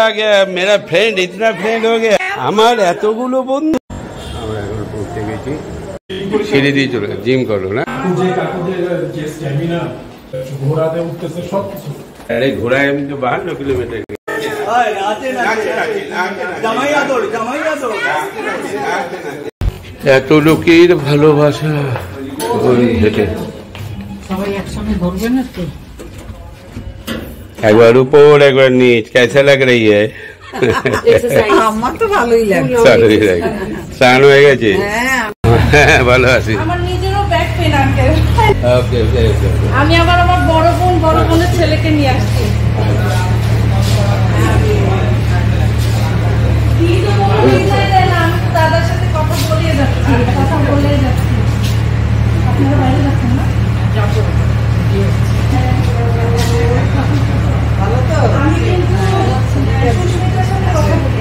আগে মেরা ফ্রেন্ড ইতনা ফ্রেন্ড হয়ে গেছে আমার এতগুলো বন্ধু। আমরা এখন পৌঁছে গেছি, সিঁড়ি দিয়ে চলে জিম করো না। আরে ঘোড়ায় আমি তো 52 কিলোমিটার। এত লোকের ভালোবাসা হেঁটে একবার উপর একবার নিচ कैसा लग रही है? আমার তো ভালোই লাগে। স্নান হয়ে গেছে? হ্যাঁ ভালো আছি। আমার নিজেরও ব্যাক পেন আঙ্কেল। ওকে আমি আবার আমার বড় বোনের ছেলেকে নিয়ে আসছি। দাদার সাথে কথা বলে যাচ্ছি। আপনারা বাইরে যাচ্ছেন না? ভালো তো? আমি কিন্তু সুস্মিতার সাথে কথা বলি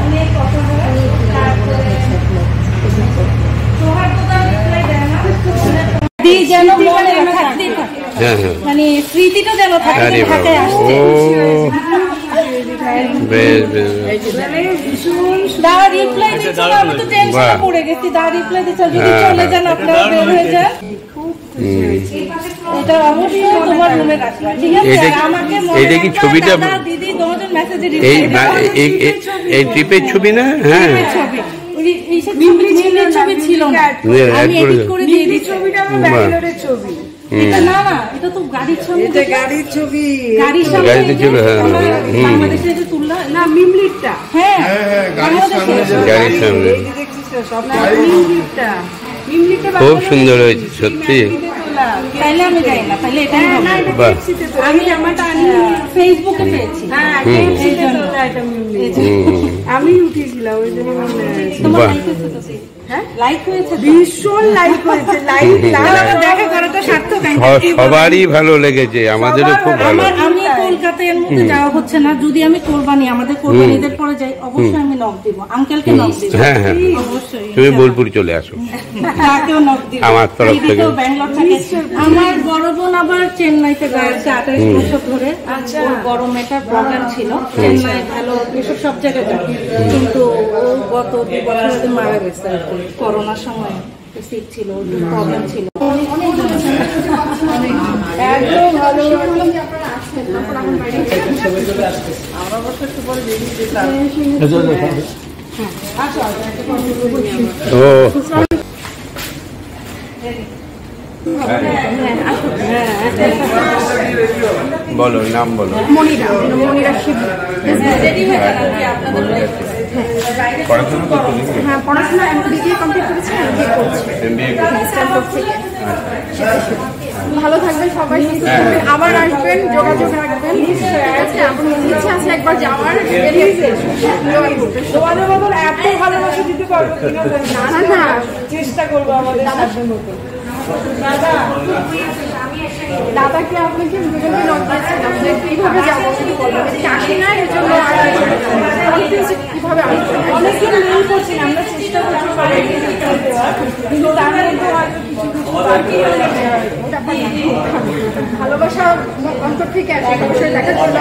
অনেক কথা বলে তারপরে যেন মনে থাকতেই থাকে, মানে স্মৃতিটা যেন থাকে ঢাকায় আসছে। দাদা রিপ্লাই দিচ্ছে না, আমি তো টেনশনে পড়ে গেছি। দাদা রিপ্লাই দিচ্ছে যদি চলে যান আপনারা বের হয়ে যান। এটা অবশ্যই তোমার রুমে রাখবা, ঠিক আছে? আমাকে এইটা কি ছবিটা দিদি তোমাদের মেসেজে এই ট্রিপের ছবি না? হ্যাঁ ছবি ছবি ছিল না, আমি এডিট করে দিয়ে দিই। ছবিটা আমার ব্যাঙ্গালোরের ছবি। এটা না এটা তো গাড়ির ছবি। এটা গাড়ির ছবি, গাড়িতে ছিল। হ্যাঁ বাংলাদেশে যে তুললা না মিমলিটটা। হ্যাঁ গাড়ির সামনে মিমলিটটা খুব সুন্দর হয়েছে সত্যি। তাইলে আমি যাই না, তাইলে এটা আমি আমারটা ফেসবুকে পেয়েছি। হ্যাঁ আমি উঠিয়েছিলাম ওই জন্য মনে আছে। তোমার লাইক হয়েছে? ভীষণ লাইক হয়েছে। দেখা করাটা সার্থক। সবারই ভালো লেগেছে, আমাদেরও খুব ভালো। আমি কলকাতায় এর মধ্যে যাওয়া হচ্ছে না, যদি আমি আমাদের কোরবানিদের পরে যাই অবশ্যই আমি নক দিব, আঙ্কেলকে নক দিব। হ্যাঁ অবশ্যই তুমি বোলপুর চলে আসো, তাকেও নক দিব আমার তরফ থেকে। ব্যাঙ্গালোর থেকে আমার বড় বোন আবার চেন্নাইতে গেছে 28 বছর ধরে। ওর বড় মেয়েটার প্রবলেম ছিল চেন্নাই, ভালো এসব সব জায়গায় যায়, কিন্তু ও গত 2 বছর আগে মারা গেছে করোনার সময়। সিক ছিল, প্রবলেম ছিল। বলো নাম বলো। মনিরা শিব। হ্যাঁ পড়াশোনা বিবিএ কমপ্লিট করেছি, এমবিএ করছি। ভালো থাকবেন সবাই, সুস্থ থাকবেন, আবার আসবেন, যোগাযোগ রাখবেন। ইচ্ছা আছে একবার যাওয়ার। তোমাদের মতন এত ভালোবাসা দিতে পারবো না, চেষ্টা করবো আমাদের মতো। দাদাকে আপনাকে কিভাবে যাবো আসি না, এর জন্য কিভাবে অনেকদিন মেল করছি, আমরা চেষ্টা করছি কিন্তু তার মধ্যে হয়তো ভালোবাসা অন্তর থেকে অবশ্যই দেখার জন্য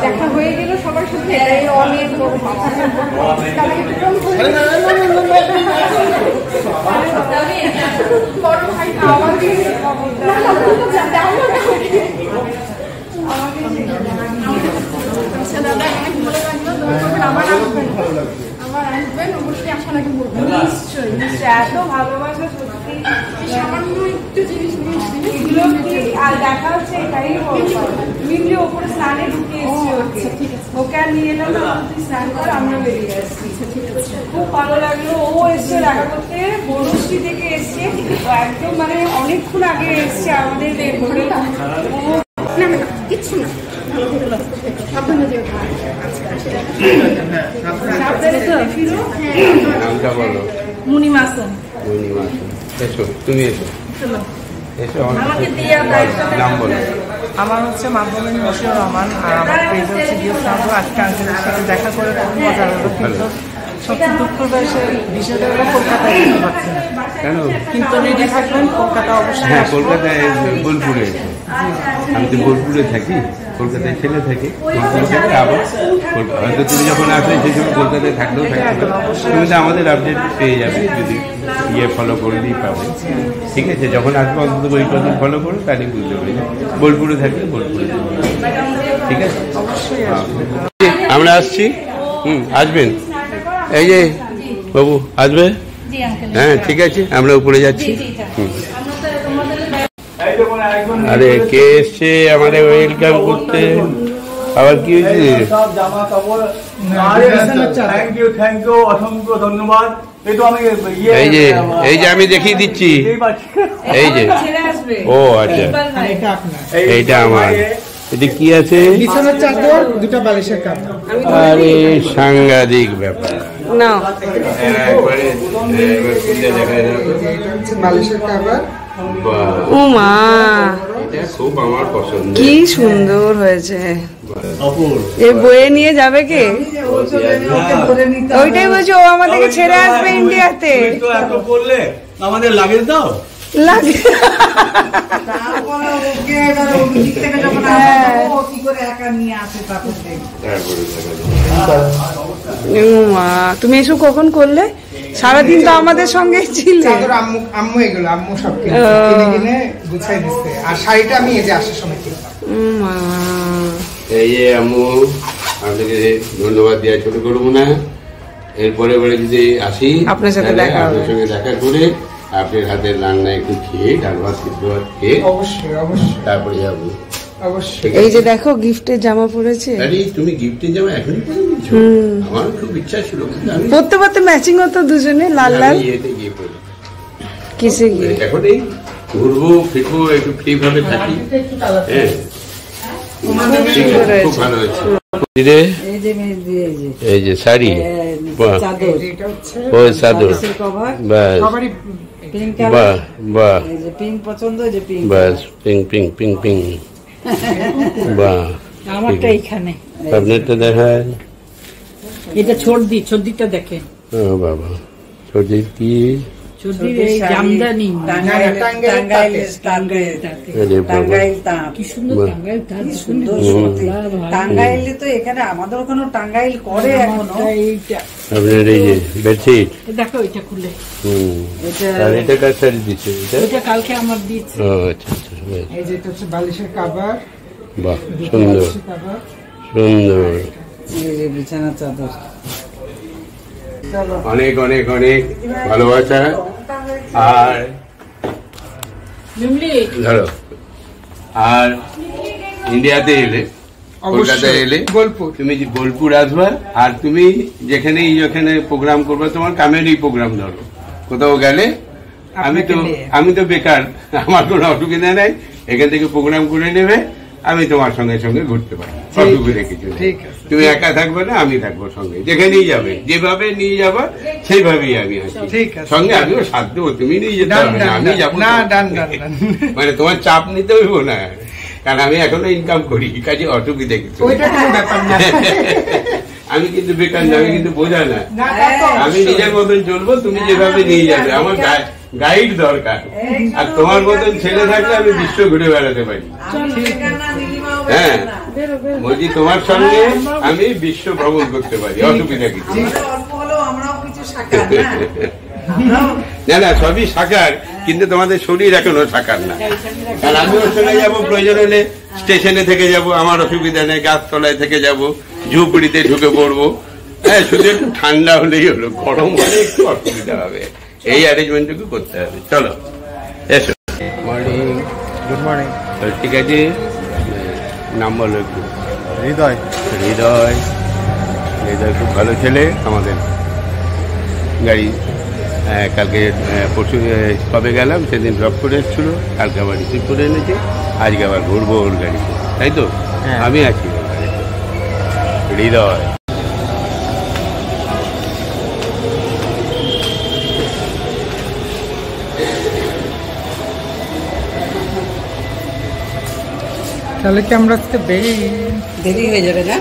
দেখা হয়ে গেল সবার সাথে, অনেক বড় ভাই আমাকে আমার আসবেন অবশ্যই, আশা রাখি বলবেন। নিশ্চয়ই এত ভালোবাসা সত্যি। সামান্য একটু জিনিস এগুলো কি আর দেখা হচ্ছে, এটাই মিমলি ওপরে স্নানে ঢুকে এসছি ওকে, ওকে আর নিয়ে এলাম না, তুই স্নান কর, আমরা বেরিয়ে আসছি। খুব ভালো লাগলো। ও এসছে দেখা করতে, বনশ্রী থেকে এসছে, একদম মানে অনেকক্ষণ আগে এসছে আমাদের কিচ্ছু না। নামটা বলো। মুনি মাসুম। এসো তুমি এসো, নাম বলো। আমার হচ্ছে মাহবুবিন মশিউর রহমান, আর আমার পেজ হচ্ছে জিও সাধু। আজকে আঙ্কেলের সাথে দেখা করে খুব মজা হলো, কিন্তু সবচেয়ে দুঃখের বিষয়টা হলো কলকাতায় যেতে পারছি না। কেন? কিন্তু রেডি থাকবেন, কলকাতা অবশ্যই। হ্যাঁ, কলকাতায় বোলপুরে। আমি তো বোলপুরে থাকি, কলকাতায় ছেলে থাকি, বোলপুরে থাকি। আবার হয়তো তুমি যখন আসলে সেই সময় কলকাতায় থাকলেও থাকতে পারো। তুমি তো আমাদের আপডেট পেয়ে যাবে, যদি ফলো করলেই পাবে। ঠিক আছে, যখন আসবো অন্তত ওই কথা ফলো করো, তাহলে বুঝতে পারি। বোলপুরে থাকলে বোলপুরে, ঠিক আছে? আমরা আসছি। আসবেন? এই যে বাবু আসবে। হ্যাঁ, ঠিক আছে, আমরা উপরে যাচ্ছি। আরে কে এসছে আমাদের ওয়েলকাম করতে? আবার কি হয়েছে? থ্যাংক ইউ, অসংখ্য ধন্যবাদ। এই যে আমি দেখিয়ে দিচ্ছি, এই যে। ও আচ্ছা, এইটা আমার। এটা কি আছে? বিছানার চাদর, দুটো বালিশের কাঁথা। আরে সাংঘাতিক ব্যাপার। না বালিশের কাভার। ও মা, খুব আমার পছন্দ। কি সুন্দর হয়েছে। এ বয়ে নিয়ে যাবে কে? ওইটাই বলছি, ও আমাদেরকে ছেড়ে আসবে ইন্ডিয়াতে। আমাদের লাগেজ দাও, লাগে। তুমি এসব কখন করলে? সারাদিন তো আমাদের সঙ্গে ছিলে। আম্মু এগুলো, আম্মু সব কিনে কিনে গুছাই দিচ্ছে। আর শাড়িটা আমি এই যে আসার সময় কিনলাম। এই যে আম্মু, আপনাকে ধন্যবাদ দেওয়া ছোট করবো না। এরপরে যদি আসি আপনার সাথে দেখা হবে, আপনার সঙ্গে দেখা করে আপনার হাতের রান্না একটু খেয়ে, ডাল ভাত সিদ্ধ ভাত খেয়ে অবশ্যই অবশ্যই তারপরে যাবো। অবশ্যই। এই যে দেখো গিফটের জামা পরেছে। আরে তুমি গিফটের জামা এখনই পরে নিয়েছো? আমার খুব ইচ্ছা ছিল, কিন্তু আমি পড়তে পড়তে ম্যাচিং হতো দুজনে, লাল লাল। ইয়েতে গিয়ে পড়ি, কিসে গিয়ে? এখন এই ঘুরবো ফিরবো, একটু ফ্রি ভাবে থাকি। হ্যাঁ, খুব ভালো হয়েছে। এই যে শাড়ি, ও চাদর, বাস বাহ বাহ, বাস পিঙ্ক পিঙ্ক পিঙ্ক পিঙ্ক, বাহ। আমারটা এইখানে, আপনারটা দেখায়। এটা ছর্দিটা দেখেন। ও বাবা, ছর্দি কি? ছর্দির এই জামদানি, কি সুন্দর টাঙ্গাইল তাঁত, সুন্দর। টাঙ্গাইলে তো এখানে আমাদের ওখানে টাঙ্গাইল করে এখনো। আপনার এই যে বেডশিট দেখো, এটা খুলে। আর এটা কার শাড়ি দিচ্ছে? এটা কালকে আমার দিচ্ছে। ও আচ্ছা আচ্ছা, এই যে এটা হচ্ছে বালিশের কাভার। বাহ, সুন্দর সুন্দর। বিছানা চাদর। অনেক অনেক অনেক ভালোবাসা। আর ধরো, আর ইন্ডিয়াতে এলে, কলকাতায় এলে তুমি যে বোলপুর আসবা, আর তুমি যেখানে প্রোগ্রাম করবে, তোমার কামেরই প্রোগ্রাম ধরো, কোথাও গেলে আমি তো বেকার, আমার কোনো অসুবিধা নাই। এখান থেকে প্রোগ্রাম করে নেবে, আমি তোমার সঙ্গে সঙ্গে ঘুরতে পারি। অসুবিধা কিছু নেই। তুমি একা থাকবে না, আমি থাকবো সঙ্গে। যেখানেই যাবে, যেভাবে নিয়ে যাবা সেইভাবেই আমি আসি সঙ্গে। আমিও সাথ দেবো, তুমি নিয়ে যেতে হবে না, আমি যাবো। মানে তোমার চাপ নিতে হইব না, কারণ আমি এখনো ইনকাম করি, কাজে অসুবিধা কিছু। আমি কিন্তু বেকার না, আমি কিন্তু বোঝা না, আমি নিজের মতন চলবো। তুমি যেভাবে নিয়ে যাবে, আমার গাইড দরকার। আর তোমার মতন ছেলে থাকলে আমি বিশ্ব ঘুরে বেড়াতে পারি। হ্যাঁ, বলছি তোমার সঙ্গে আমি বিশ্ব ভ্রমণ করতে পারি, অসুবিধা কিছু না। না, সবই সাকার, কিন্তু তোমাদের শরীর এখনো সাকার না। কারণ আমি ওর সঙ্গে যাবো, প্রয়োজন হলে স্টেশনে থেকে যাব, আমার অসুবিধা নেই। গাছতলায় থেকে যাব, ঝুপড়িতে ঢুকে পড়বো। হ্যাঁ, শুধু একটু ঠান্ডা হলেই হলো, গরম হলে একটু অসুবিধা হবে। এই অ্যারেঞ্জমেন্টটুকু করতে হবে। চলো, এসো। মর্নিং। Good morning. ঠিক আছে, নাম বলো একটু। হৃদয়। হৃদয়, হৃদয় খুব ভালো ছেলে। আমাদের গাড়ি কালকে পরশু কবে গেলাম, সেদিন ড্রপ করে এসেছিল, কালকে আবার রিসিভ করে এনেছে, আজকে আবার ঘুরবো ওর গাড়িতে, তাই তো? আমি আছি ওর গাড়িতে। হৃদয় তাহলে কি আমরা আজকে দেরি হয়ে যাবে না?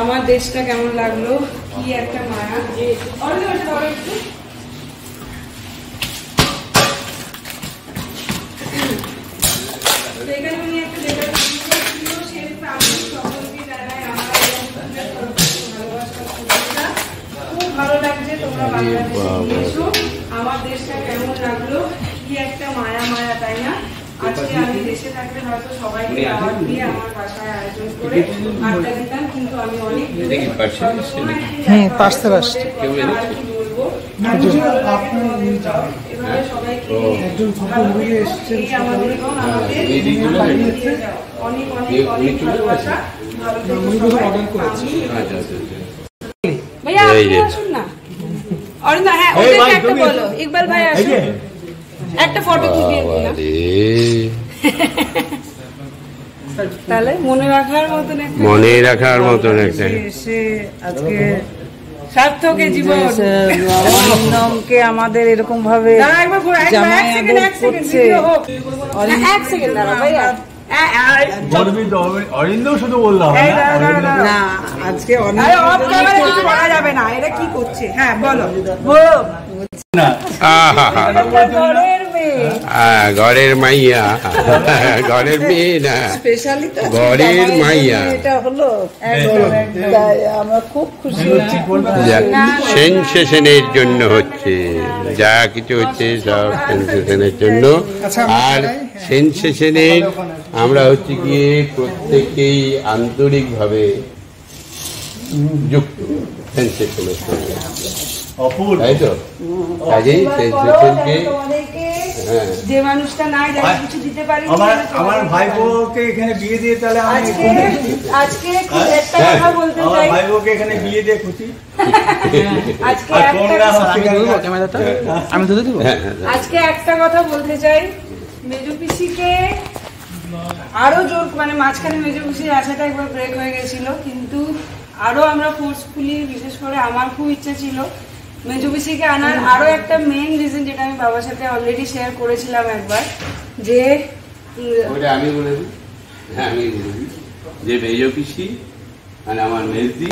আমার দেশটা কেমন লাগলো, কি একটা মায়া। এখানে উনি একটা লেটার ছিল, সে ফ্যামিলি সকলকে জানায় আমার ভালোবাসা। খুব ভালো লাগছে তোমরা বাংলাদেশে গিয়েছো, আমার দেশটা কেমন লাগলো, কি একটা মায়া মায়া, তাই না? আজকে আমি দেশে থাকলে হয়তো সবাইকে দাওয়াত দিয়ে আমার বাসায় আয়োজন করে আড্ডা দিতাম, কিন্তু আমি অনেক পাশে পাশে এভাবে সবাইকে অনেক অনেক অনেক ভালোবাসা। ভাইয়া আপনি আসুন না, অরিন্দা। হ্যাঁ ওদেরকে একটা বলো, ইকবাল ভাই আসুন, একটা ফটো তুলিয়ে দিন। তাহলে মনে রাখার মতন একটা এসে আজকে সার্থকে জীবন অরিন্দমকে আমাদের এরকম ভাবে অরিন্দম শুধু বললাম না, আজকে কিছু বলা যাবে না, এটা কি করছে। হ্যাঁ বলো, ঘরের মাইয়া, ঘরের মেয়ে না, ঘরের মাইয়া। এটা হলো আমরা খুব খুশি হচ্ছি। সেনসেশনের জন্য হচ্ছে, যা কিছু হচ্ছে সব সেনসেশনের জন্য। আর সেনসেশনের আমরা হচ্ছে গিয়ে প্রত্যেকেই আন্তরিকভাবে যুক্ত সেনসেশনের সঙ্গে, তাই তো? কাজেই সেনসেশনকে যে মানুষটা নাই, যাকে কিছু দিতে পারি। আমার ভাইবোকে এখানে বিয়ে দিয়ে তাহলে আজকে একটা কথা বলতে চাই, ভাইবোকে এখানে বিয়ে দিয়ে খুশি। আজকে একটা কথা বলতে চাই, মেজো পিসিকে আরো জোর, মানে মাঝখানে মেজো পিসির আশাটা একবার ব্রেক হয়ে গেছিল, কিন্তু আরো আমরা ফোর্সফুলি, বিশেষ করে আমার খুব ইচ্ছা ছিল মেজো পিসিকে আনার। আরো একটা মেইন রিজন, যেটা আমি বাবার সাথে অলরেডি শেয়ার করেছিলাম একবার, যে আমি বলে দিই, যে মেজো পিসি মানে আমার মেজদি,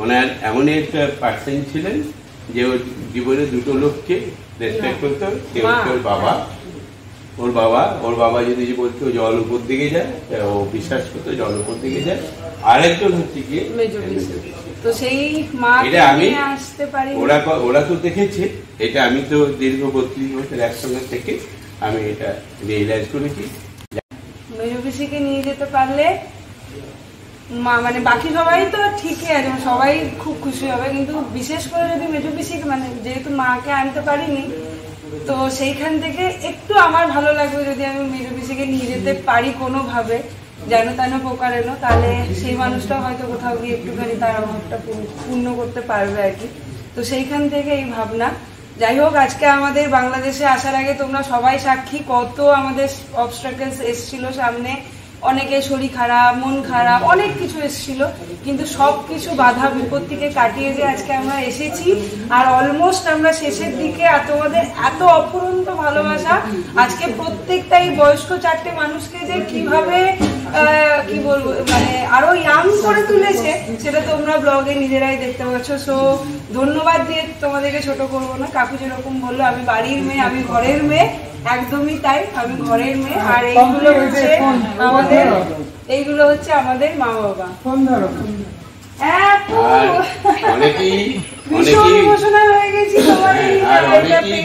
ওনার এমনই একটা পার্সন ছিলেন যে ওর জীবনে দুটো লোককে রেসপেক্ট করতো। কেউ ওর বাবা যদি বলতো জল উপর দিকে যায়, ও বিশ্বাস করতো জল উপর দিকে যায়। আরেকজন হচ্ছে কি মেজো পিসি, তো সেই মা আমি আসতে পারি। ওরা তো দেখেছে এটা, আমি তো দীর্ঘ 32 বছর একসঙ্গে থেকে আমি এটা রিয়েলাইজ করেছি। মেজো পিসিকে নিয়ে যেতে পারলে মানে বাকি সবাই তো ঠিকই আছে, সবাই খুব খুশি হবে, কিন্তু বিশেষ করে যদি মেজো পিসিকে, মানে যেহেতু মাকে আনতে পারিনি, তো সেইখান থেকে একটু আমার ভালো লাগবে যদি আমি মেজো পিসিকে নিয়ে যেতে পারি কোনোভাবে, যেন তেন প্রকারেণ, তাহলে সেই মানুষটা হয়তো কোথাও গিয়ে একটুখানি তার অভাবটা পূর্ণ করতে পারবে আর কি। তো সেইখান থেকে এই ভাবনা। যাই হোক, আজকে আমাদের বাংলাদেশে আসার আগে তোমরা সবাই সাক্ষী, কত আমাদের অবস্ট্রাকলস এসছিল সামনে, অনেকে শরীর খারাপ, মন খারাপ, অনেক কিছু এসেছিল, কিন্তু সবকিছু বাধা বিপত্তিকে কাটিয়ে যে আজকে আমরা এসেছি, আর অলমোস্ট আমরা শেষের দিকে। আর তোমাদের এত অফুরন্ত ভালোবাসা আজকে প্রত্যেকটাই বয়স্ক 4টে মানুষকে যে কিভাবে কি বলবো, মানে আরো ইয়াং করে তুলেছে, সেটা তোমরা ব্লগে নিজেরাই দেখতে পাচ্ছ। সো ধন্যবাদ দিয়ে তোমাদেরকে ছোট করবো না। কাকু যেরকম বললো আমি বাড়ির মেয়ে, আমি ঘরের মেয়ে, একদমই তাই, আমি ঘরের মেয়ে। আর এইগুলো হচ্ছে আমাদের মা বাবা। ইমোশনাল হয়ে গেছি।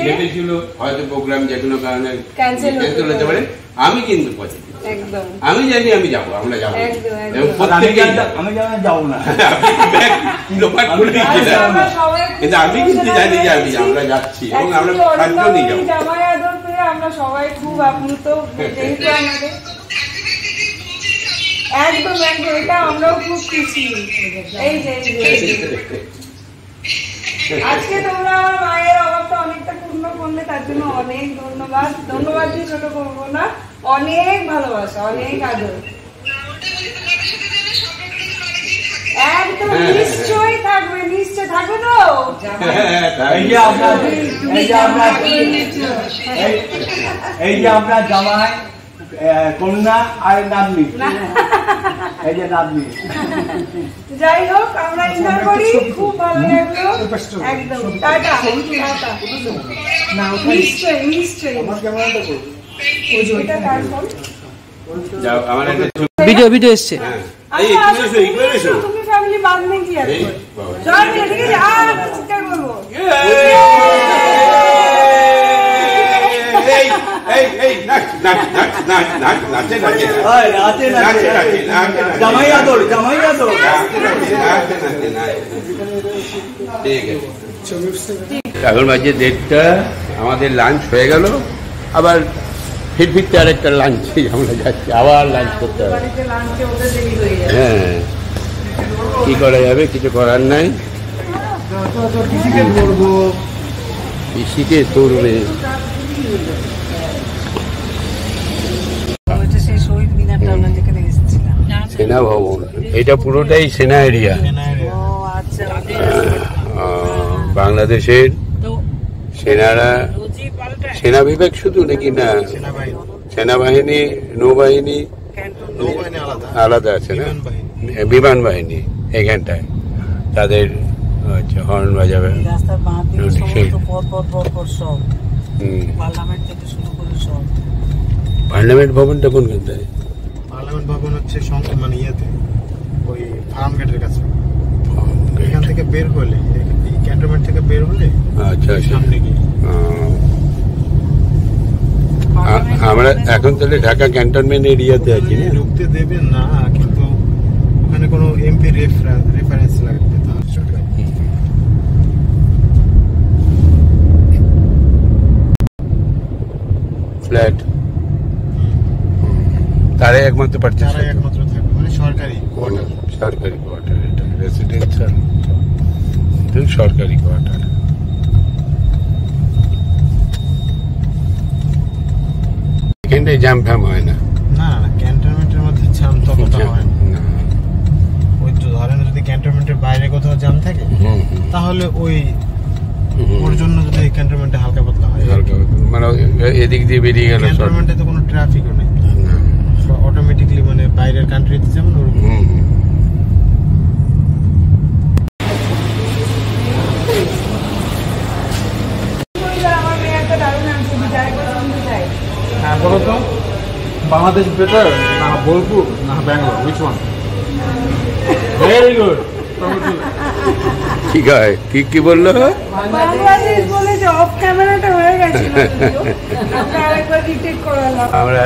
ভেবেছিল হয়তো প্রোগ্রাম যে কোনো কারণে ক্যান্সেল হতে পারে, আমি কিন্তু পজিটিভ, একদম আমি জানি আমি যাবো, আমরা যাবো, আমি যাবো না, কিন্তু আমি কিন্তু জানি যে আমরা যাচ্ছি এবং আমরা সাতজনই যাবো। জামাই আদর পেয়ে আমরা সবাই খুব আপ্লুত, যেহেতু আমাদের একদম এটা আমরাও খুব খুশি। এই যে আজকে তোমরা আমার মায়ের অভাবটা অনেকটা পূর্ণ করলে, তার জন্য অনেক ধন্যবাদ। ধন্যবাদ দিয়ে ছোট করবো না, অনেক ভালোবাসা, অনেক আদর। একদম নিশ্চয়ই থাকবে, নিশ্চয় থাকবে তো। এই যে আপনার জামাই, কন্যা আর নাতনি, এই যে নাতনি। যাই হোক আমরা এনজয় করি, খুব ভালো লাগলো একদম। Tata tata. নিশ্চয়ই নিশ্চয়ই। এটা কার ফোন? যাও আমার একটা ভিডিও এসছে। এই তুমি এসো, একটু এসো। তুমি ফ্যামিলি বাদ নেই কি আছে? চল ঠিক আছে, আর চিৎকার করবো। এই নাচ নাচ নাচ নাচ নাচ নাচে নাচে ওই নাচে নাচে জামাই আদর জামাই আদর। ঠিক আছে, এখন বাজে 1:30, আমাদের লাঞ্চ হয়ে গেল। আবার ফিরতে আরেকটা লাঞ্চে আমরা যাচ্ছি, আবার লাঞ্চ করতে হবে। হ্যাঁ, কি করা যাবে, কিছু করার নাই। পিসিকে ধরবে। সেনা ভবন, এটা পুরোটাই সেনা এরিয়া। বাংলাদেশের সেনারা, সেনা বিভাগ শুধু নাকি না, সেনাবাহিনী নৌবাহিনী আলাদা আছে না, বিমান বাহিনী এখানটায় তাদের হর্ন বাজাবে। পার্লামেন্ট ভবনটা কোনখানটায়? পার্লামেন্ট ভবন হচ্ছে মানে ইয়েতে, ওই ফার্ম গেটের কাছে। এখান থেকে বের হলে, এই ক্যান্টনমেন্ট থেকে বের হলে আচ্ছা সামনে গিয়ে। আমরা এখন তাহলে ঢাকা ক্যান্টনমেন্ট এরিয়াতে আছি না? ঢুকতে দেবে না, কিন্তু ওখানে কোনো এমপি রেফারেন্স লাগবে। ফ্ল্যাট তারাই একমাত্র পারছে, তারাই একমাত্র থাকবে, মানে সরকারি কোয়ার্টার। সরকারি কোয়ার্টার, এটা রেসিডেন্সিয়াল সরকারি কোয়ার্টার। এখানটায় জ্যাম ফ্যাম হয় না? না, ক্যান্টনমেন্টের মধ্যে জ্যাম তো কোথাও হয় না। ওই তো ধরেন যদি ক্যান্টনমেন্টের বাইরে কোথাও জ্যাম থাকে তাহলে ওর জন্য যদি ক্যান্টনমেন্টে হালকা পাতলা হয়, মানে এদিক দিয়ে বেরিয়ে গেল। ক্যান্টনমেন্টে তো কোনো ট্রাফিকও নেই, অটোমেটিকলি মানে বাইরের কান্ট্রিতে যেমন ওরকম। আমার মেয়ে একটা দারুণ আনছে, যাই করে শুনতে চাই। হ্যাঁ বলো তো, বাংলাদেশ বেটার না বোলপুর না Bangalore, which one? Very good. ঠিক আছে, কি বললো? বাংলাদেশ বলে যে অফ ক্যামেরাটা হয়ে গেছে, আমরা আরেকবার রিটেক করালাম। আমরা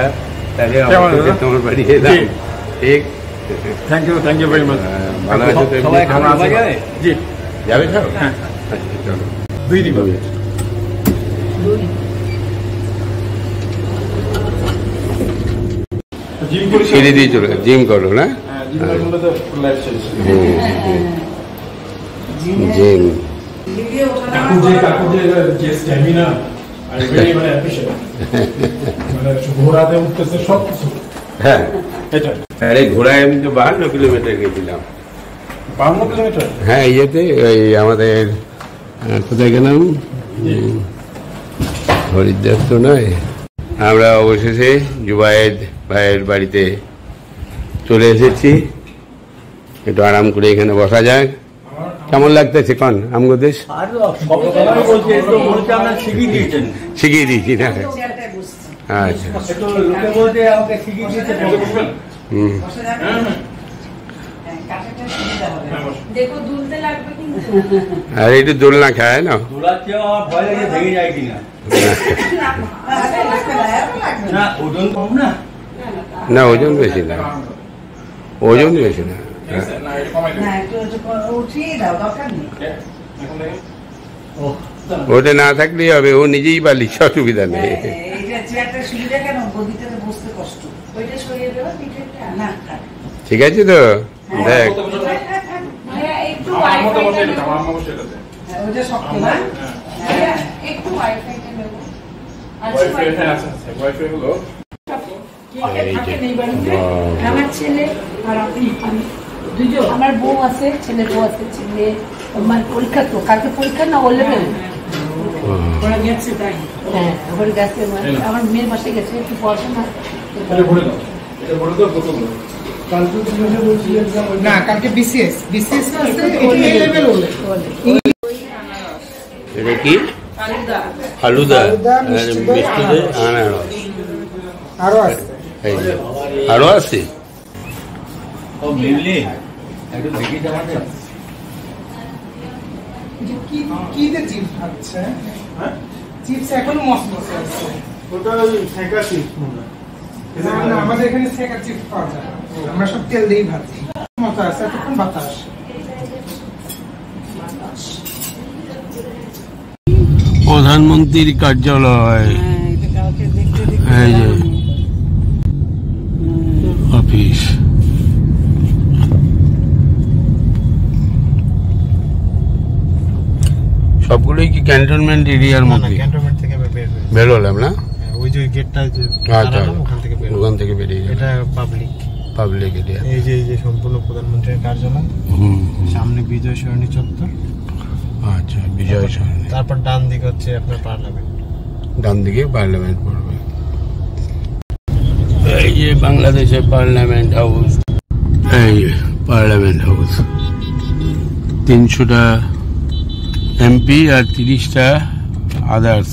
তাহলে তোমার বাড়ি এলাম। ঠিক, থ্যাংক ইউ ভেরি মাচ। ভালো আছে তো? সবাই খাওয়া যাবে? জি যাবে সব? হ্যাঁ, চলো 2 দিন। সিঁড়ি দিয়ে চলে জিম করো না? জিম ঘোড়াতে উঠতেছে সবকিছু। হ্যাঁ, আরে ঘোড়ায় আমি তো 52 কিলোমিটার গেছিলাম। 52 কিলোমিটার? হ্যাঁ, ইয়েতে ওই আমাদের কোথায় গেলাম, হরিদ্বার তো নয়। আমরা অবশেষে জুবায়েদ ভাইয়ের বাড়িতে চলে এসেছি। একটু আরাম করে এখানে বসা যাক। কেমন লাগতেছে কন আমগো দেশ? শিখিয়ে দিয়েছি না? আচ্ছা, দেখো দুলতে লাগবে কিন্তু। আর একটু দোলনা খায় না? না, ওজন বেশি না, ওজন বেশি না। ওটা না থাকলেই হবে, ও নিজেই বালিশ, অসুবিধা নেই। ঠিক আছে তো, দেখ আমার ছেলে আর আমি দুজন, আমার বউ আছে, ছেলে বউ আছে, ছেলে মানে পরীক্ষা তো কালকে পরীক্ষা না, ও লেভেল ওরা গেছে, তাই হ্যাঁ ওখানে গেছে। আমার মেয়ের বাসায় গেছে একটু পড়াশোনা। না কালকে বিসিএস আছে এ লেভেল হলো এটা কি ফালুদা আর মিষ্টিতে আনারস আরো আছে এই যে, আরো আছে কি যে চিপস খাচ্ছে চিপস এখন মস্ত মস্ত আছে ওটা শেখা চিপস মনে হয়। না আমাদের এখানে সেকা চিপস পাওয়া যায় না। আমরা সব তেল দিয়েই ভাজি মতো আছে এতক্ষণ বাতাস প্রধানমন্ত্রীর কার্যালয় এই যে অফিস সবগুলোই কি ক্যান্টনমেন্ট এরিয়ার মধ্যে ক্যান্টনমেন্ট থেকে বের হয়ে বেরোলাম না ওই যে গেটটা যে আচ্ছা ওখান থেকে বের ওখান থেকে বেরিয়ে এটা পাবলিক এরিয়া এই যে সম্পূর্ণ প্রধানমন্ত্রীর কার্যালয় সামনে বিজয় সরণি চত্বর আচ্ছা বিজয় সরণি তারপর ডান দিকে হচ্ছে আপনার পার্লামেন্ট ডান দিকে পার্লামেন্ট পড়বে এই যে বাংলাদেশের পার্লামেন্ট হাউস এই পার্লামেন্ট হাউস 300টা এমপি আর 30টা আদার্স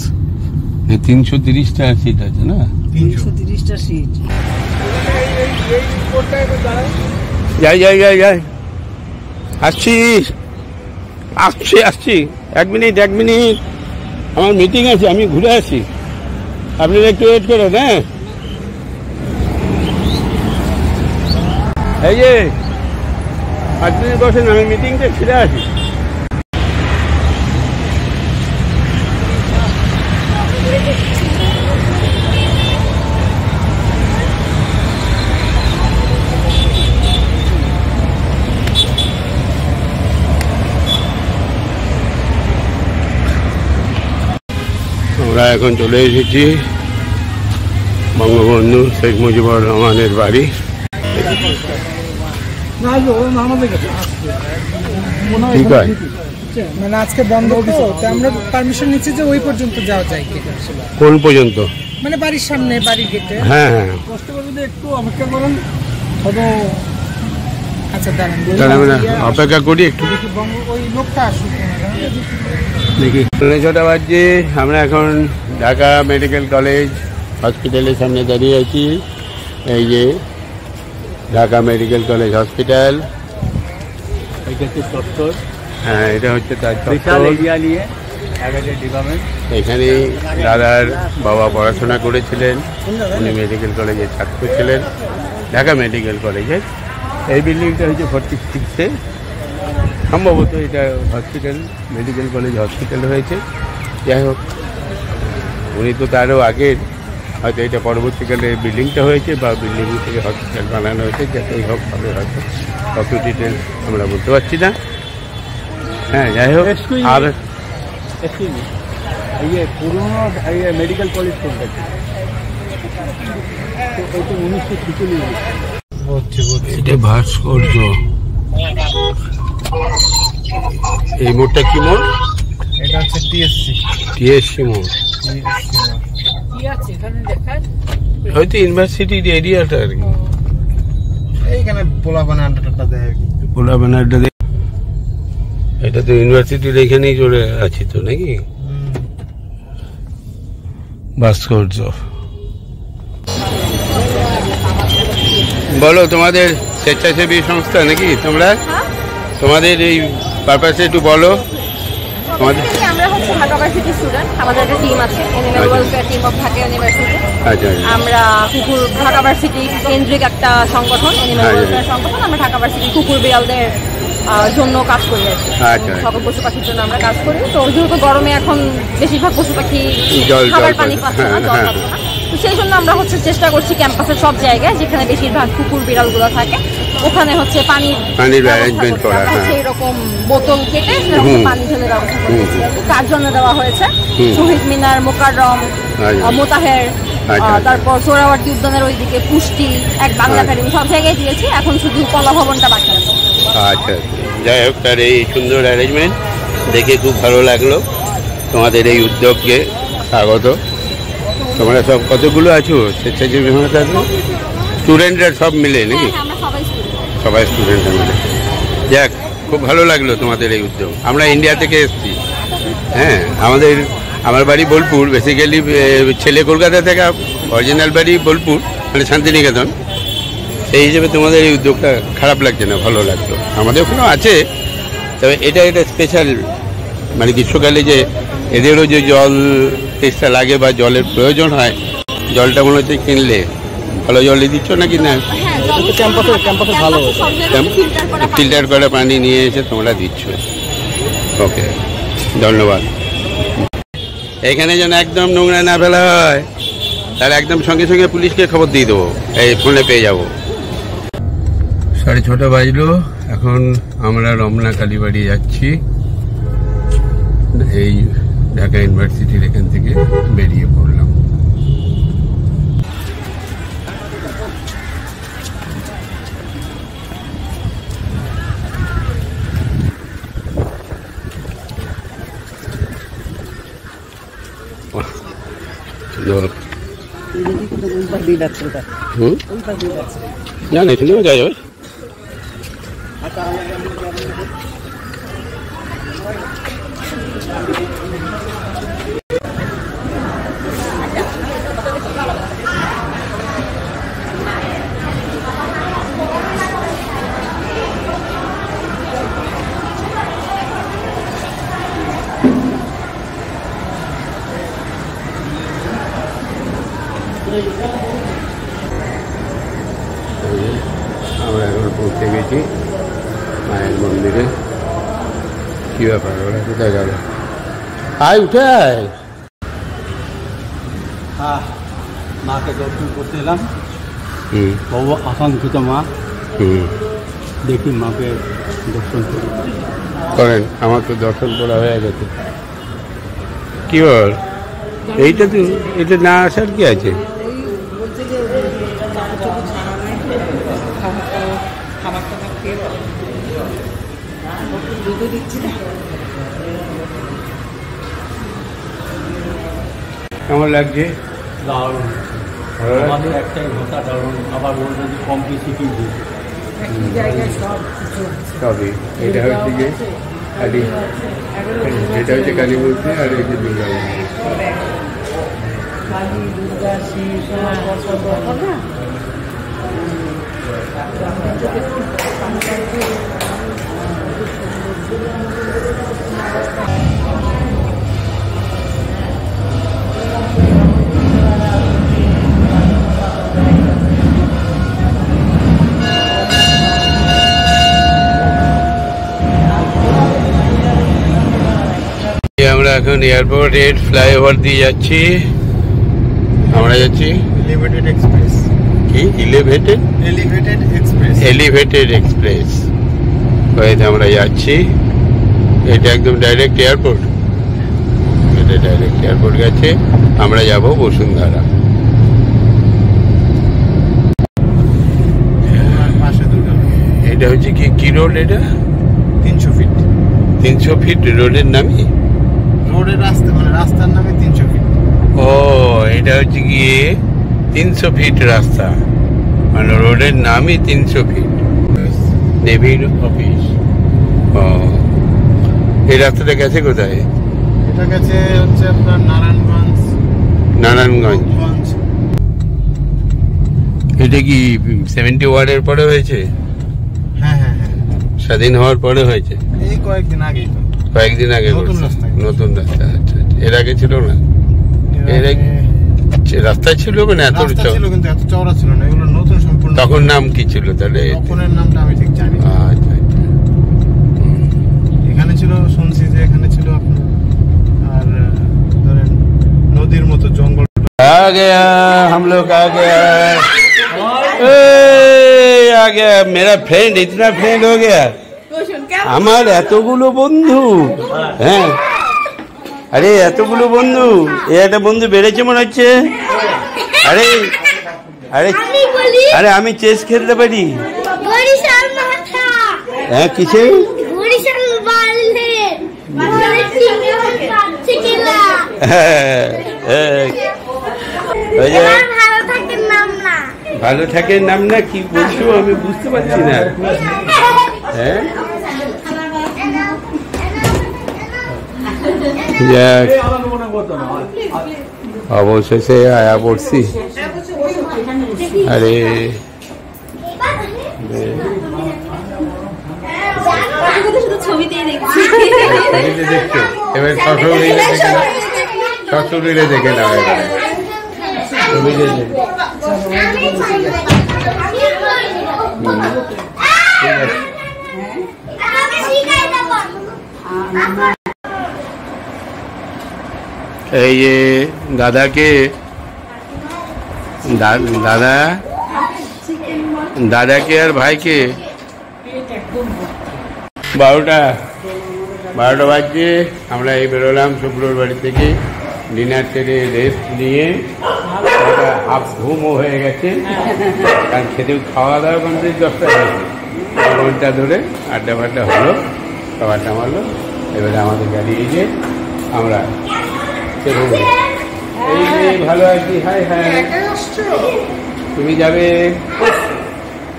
330টা সিট আছে না 330টা সিট যাই আসছি 1 মিনিট আমার মিটিং আছে আমি ঘুরে আসি আপনারা একটু ওয়েট করেন হ্যাঁ এই যে 5 মিনিট বসেন আমি মিটিংটা ফিরে আসি আমরা এখন চলে এসেছি বঙ্গবন্ধু শেখ মুজিবুর রহমানের বাড়ি ঠিক আছে মানে আজকে বন্ধ তো আমরা পারমিশন নিচ্ছি যে ওই পর্যন্ত যাওয়া যায় কিনা কোন পর্যন্ত মানে বাড়ির সামনে বাড়ির গেটে হ্যাঁ কষ্ট করে যদি একটু অপেক্ষা করেন আচ্ছা তাহলে আমরা অপেক্ষা করি একটু ওই লোকটা আসুক দেখি 6টা বাজছে আমরা এখন ঢাকা মেডিকেল কলেজ হসপিটালের সামনে দাঁড়িয়ে আছি এই যে ঢাকা মেডিকেল কলেজ হসপিটাল হ্যাঁ এটা হচ্ছে তার এখানে দাদার বাবা পড়াশোনা করেছিলেন উনি মেডিকেল কলেজের ছাত্র ছিলেন ঢাকা মেডিকেল কলেজের এই বিল্ডিংটা হচ্ছে 46-এ সম্ভবত এটা হসপিটাল মেডিকেল কলেজ হসপিটাল হয়েছে যাই হোক উনি তো তারও আগের হয়তো এটা পরবর্তীকালে বিল্ডিংটা হয়েছে বা বিল্ডিং থেকে হসপিটাল বানানো হয়েছে যাতেই হোক হবে হয়তো কত ডিটেলস আমরা বলতে পারছি না হ্যাঁ যাই হোক আর পুরোনো মেডিকেল কলেজ কোনটা ওইটা 1946 এটা ভাস্কর্য এই মোড়টা কি মোড় এটা হচ্ছে টিএসসি মোড় হয়তো ইউনিভার্সিটির এরিয়াটা আর কি এইখানে পোলাপানা আড্ডাটা দেয় আর কি পোলাপানা আড্ডা দেয় এটা তো ইউনিভার্সিটির এখানেই চলে আছি তো নাকি ভাস্কর্য বলো তোমাদের স্বেচ্ছাসেবী সংস্থা নাকি তোমরা তোমাদের এই পারপাসে একটু বলো আমরা হচ্ছে ঢাকা ভার্সিটি স্টুডেন্ট আমাদের একটা টিম আছে animal welfare team of Dhaka university আমরা কুকুর ঢাকা ভার্সিটি কেন্দ্রিক একটা সংগঠন অ্যানিমাল ওয়েলফেয়ার সংগঠন আমরা ঢাকা ভার্সিটি কুকুর বিড়ালদের জন্য কাজ করি আর কি সকল পশু পাখির জন্য আমরা কাজ করি তো যেহেতু গরমে এখন বেশিরভাগ পশু পাখি খাবার পানি পাচ্ছে না জল পাচ্ছে না তো সেই জন্য আমরা হচ্ছে চেষ্টা করছি ক্যাম্পাসের সব জায়গায় যেখানে বেশিরভাগ কুকুর বিড়ালগুলো থাকে ওখানে হচ্ছে পানির অ্যারেঞ্জমেন্ট করা সেই রকম বোতল কেটে পানি ঢেলে ব্যবস্থা করেছি কার জন্য দেওয়া হয়েছে শহীদ মিনার মোকাররম মোতাহের তারপর সোহরাওয়ার্দী উদ্যানের ওইদিকে পুষ্টি এক বাংলা একাডেমি সব জায়গায় দিয়েছি এখন শুধু কলা ভবনটা বাকি আছে আচ্ছা যাই হোক তার এই সুন্দর অ্যারেঞ্জমেন্ট দেখে খুব ভালো লাগলো তোমাদের এই উদ্যোগকে স্বাগত তোমরা সব কতগুলো আছো স্বেচ্ছাসেবী সংস্থা স্টুডেন্টরা সব মিলে নাকি সবাই স্টুডেন্টরা মিলে। যাক, খুব ভালো লাগলো তোমাদের এই উদ্যোগ। আমরা ইন্ডিয়া থেকে এসেছি, হ্যাঁ, আমার বাড়ি বোলপুর, বেসিক্যালি ছেলে কলকাতা থেকে, অরিজিনাল বাড়ি বোলপুর, মানে শান্তিনিকেতন। সেই হিসেবে তোমাদের এই উদ্যোগটা খারাপ লাগছে না, ভালো লাগলো। আমাদের ওখানেও আছে, তবে এটা স্পেশাল, মানে গ্রীষ্মকালে যে এদেরও যে জল তেষ্টা লাগে বা জলের প্রয়োজন হয়, জলটা মনে হচ্ছে কিনলে ভালো জলই দিচ্ছ নাকি না? ফিল্টার করে পানি নিয়ে এসে তোমরা দিচ্ছ। ওকে, ধন্যবাদ। এখানে যেন একদম নোংরা না ফেলা হয়, তাহলে একদম সঙ্গে সঙ্গে পুলিশকে খবর দিয়ে দেবো, এই ফোনে পেয়ে যাবো। 6:30 বাজলো, এখন আমরা রমনা কালীবাড়ি যাচ্ছি। এই ঢাকা ইউনিভার্সিটির এখান থেকে বেরিয়ে পড়লাম। না না, এখানেও যাওয়া যাবে। আমরা এখন পৌঁছে গেছি মায়ের মন্দিরে। কি ব্যাপার, ওরা কোথায় গেল? আয়, উঠে আয়। হ্যাঁ, মাকে দর্শন করতে এলাম। বহু আকাঙ্ক্ষিত মা, দেখি মাকে দর্শন করেন। আমার তো দর্শন করা হয়ে গেছে। কি বল, এইটা তো, এটা না আসার কি আছে? কেমন লাগছে? দারুণ। আমাদের একটাই ভাষা দারুণ, আবার বলতে যে কমপ্লিসিটি সবই। এটা হচ্ছে যে কালী, এটা হচ্ছে কালী মূর্তি, আর এই যে দুর্গা মূর্তি। আমরা এখন এয়ারপোর্ট 8 ফ্লাইওভার দিয়ে যাচ্ছি। আমরা যাচ্ছি এলিভেটেড এক্সপ্রেস। কি elevated? Elevated express. Elevated express ওইতে আমরা যাচ্ছি। এটা একদম ডাইরেক্ট এয়ারপোর্ট, এটা ডাইরেক্ট এয়ারপোর্ট গেছে। আমরা যাব বসুন্ধরা। এটা হচ্ছে কি রোড? এটা 300 ফিট। 300 ফিট রোডের নামই? রোডের রাস্তা, মানে রাস্তার নামে 300 ফিট। ও, এটা হচ্ছে গিয়ে 300 ফিট রাস্তা, মানে রোডের নামই 300 ফিট। নেভির অফিস। ও, এই রাস্তাটা গেছে কোথায়? এটা গেছে হচ্ছে আপনার নারায়ণগঞ্জ। নারায়ণগঞ্জ। এটা কি 70 ওয়ার্ডের পরে হয়েছে? হ্যাঁ হ্যাঁ হ্যাঁ, স্বাধীন হওয়ার পরে হয়েছে। এই কয়েকদিন আগেই তো। কয়েকদিন আগে নতুন রাস্তা। আচ্ছা, এর আগে ছিল না? এর আগে রাস্তা ছিল, মানে এত ছিল কিন্তু এত চওড়া ছিল না, এগুলো নতুন সম্পূর্ণ। তখন নাম কি ছিল তাহলে? তখনের নামটা আমি ঠিক জানি। আচ্ছা, এখানে ছিল, শুনছি যে এখানে ছিল আপনার, আর ধরেন নদীর মতো জঙ্গল। आ गया, हम लोग आ गया। आ गया मेरा फ्रेंड, इतना फ्रेंड हो गया আমার এতগুলো বন্ধু। হ্যাঁ, আরে এতগুলো বন্ধু, এ একটা বন্ধু বেড়েছে মনে হচ্ছে। আরে আরে আরে আমি চেস খেলতে পারি। হ্যাঁ, কিসে? ভালো থাকেন নাম না কি বলছো আমি বুঝতে পারছি না। হ্যাঁ অবশেষে আয়া পড়ছি। আরে ছবিতেই দেখছি। দেখছো এবার শ্বশুরে দেখে নাও এবারে ছবিতে এই যে দাদাকে দাদাকে আর ভাইকে 12টা বাজছে। আমরা এই বেরোলাম শুক্রবার বাড়ি থেকে, ডিনার সেরে রেস্ট নিয়ে হাফ ঘুমও হয়ে গেছে, কারণ খেতে খাওয়া দাওয়া কমপ্লিট 10টা হয়েছে, ঘন্টা ধরে আড্ডা ফাড্ডা হলো, খাবারটা মারলো। এবারে আমাদের গাড়ি এই যে আমরা এই যে ভালো আছি। হাই হাই, তুমি যাবে?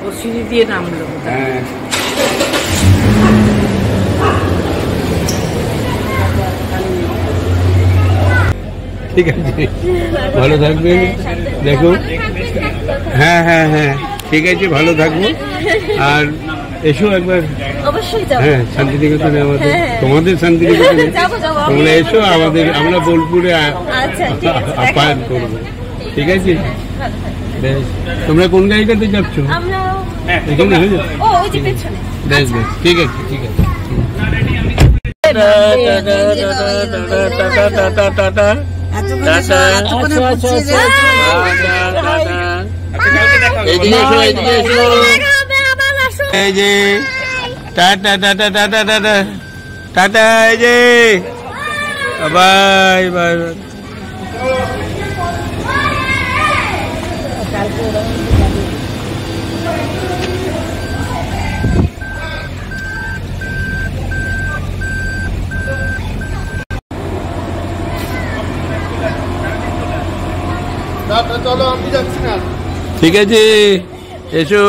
ও সিঁড়ি দিয়ে নামলো। হ্যাঁ ঠিক আছে, ভালো থাকবে। দেখো হ্যাঁ হ্যাঁ হ্যাঁ ঠিক আছে, ভালো থাকবো। আর এসো একবার, হ্যাঁ শান্তিনিকেতনে আমাদের, তোমাদের শান্তিনিকেতনে তোমরা এসো আমাদের, আমরা বোলপুরে আপ্যায়ন করবো। ঠিক আছে, বেশ। তোমরা কোন গাড়িটাতে যাচ্ছ? এখানে হয়ে যাচ্ছে, বেশ বেশ, ঠিক আছে ঠিক আছে। এই যে tata tata tata tata tata, এই যে বাই বাই। চলো আমি যাচ্ছি না। ঠিক আছে, এসো।